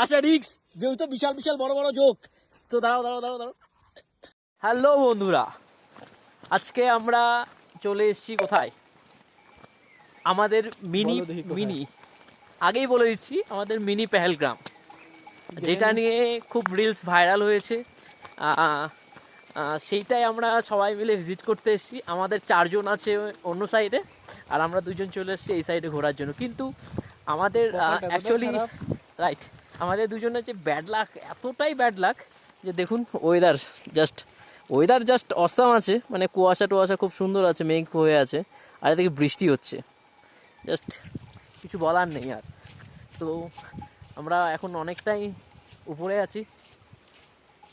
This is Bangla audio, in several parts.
আশা রিক্স, যেহেতু বিশাল বিশাল বড় বড় জোক। তো দাঁড়াও। হ্যালো বন্ধুরা, আজকে আমরা চলে এসেছি কোথায়? আমাদের মিনি আগেই বলে দিচ্ছি, আমাদের মিনি পেহেলগ্রাম, যেটা নিয়ে খুব রিলস ভাইরাল হয়েছে। সেইটাই আমরা সবাই মিলে ভিজিট করতে এসেছি। আমাদের 4 জন আছে অন্য সাইডে, আর আমরা 2 জন চলে এসেছি এই সাইডে ঘোরার জন্য। কিন্তু আমাদের অ্যাকচুয়ালি রাইট, আমাদের 2 জনের যে ব্যাড লাক, এতটাই ব্যাড লাক যে দেখুন ওয়েদার জাস্ট অসাম আছে। মানে কুয়াশা টুয়াশা খুব সুন্দর আছে, মেঘ হয়ে আছে, আর এদিকে বৃষ্টি হচ্ছে। জাস্ট কিছু বলার নেই আর। তো আমরা এখন অনেকটাই উপরে আছি,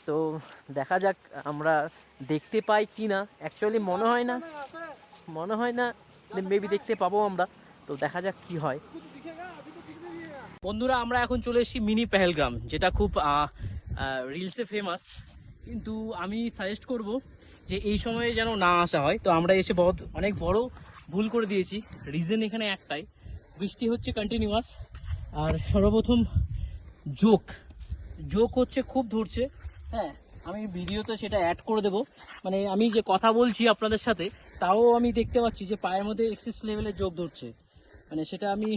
তো দেখা যাক আমরা দেখতে পাই কি না। অ্যাকচুয়ালি মনে হয় না মেবি দেখতে পাবো আমরা। তো দেখা যাক কি হয়। বন্ধুরা, আমরা এখন চলে এসেছি মিনি পেহেলগ্রাম, যেটা খুব রিলসে ফেমাস। কিন্তু আমি সাজেস্ট করব যে এই সময়ে যেন না আসা হয়। তো আমরা এসে অনেক বড় ভুল করে দিয়েছি। রিজন এখানে একটাই, বৃষ্টি হচ্ছে কন্টিনিউয়াস, আর সর্বপ্রথম জোক হচ্ছে খুব ধরছে। হ্যাঁ, আমি ভিডিওতে সেটা অ্যাড করে দেবো। মানে আমি যে কথা বলছি আপনাদের সাথে, তাও আমি দেখতে পাচ্ছি যে পায়ের মধ্যে এক্সেস লেভেলের জোক ধরছে। মানে সেটা আমি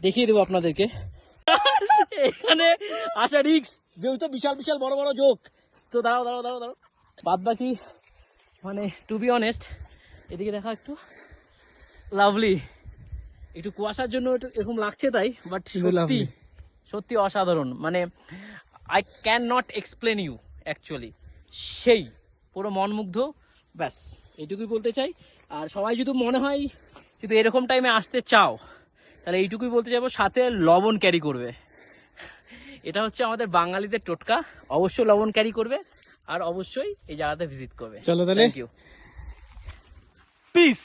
দেখিয়ে দেবো আপনাদেরকে। এখানে আসা রিক্স, যেহেতু বিশাল বিশাল বড় বড় জোক। তো দাঁড়াও। বাদ বাকি মানে টু বি অনেস্ট, এদিকে দেখা একটু লাভলি। একটু কুয়াশার জন্য একটু এরকম লাগছে তাই, বাট সত্যি অসাধারণ। মানে I can not explain you actually. সেই পুরো মনমুগ্ধ, ব্যাস এইটুকুই বলতে চাই। আর সবাই যদি মনে হয় যদি এরকম টাইমে আসতে চাও, তাহলে এইটুকুই বলতে চাইবো, সাথে লবণ ক্যারি করবে। এটা হচ্ছে আমাদের বাঙালিদের টোটকা, অবশ্যই লবণ ক্যারি করবে, আর অবশ্যই এই জায়গাতে ভিজিট করবে। চলো তাহলে, থ্যাংক ইউ, পিস।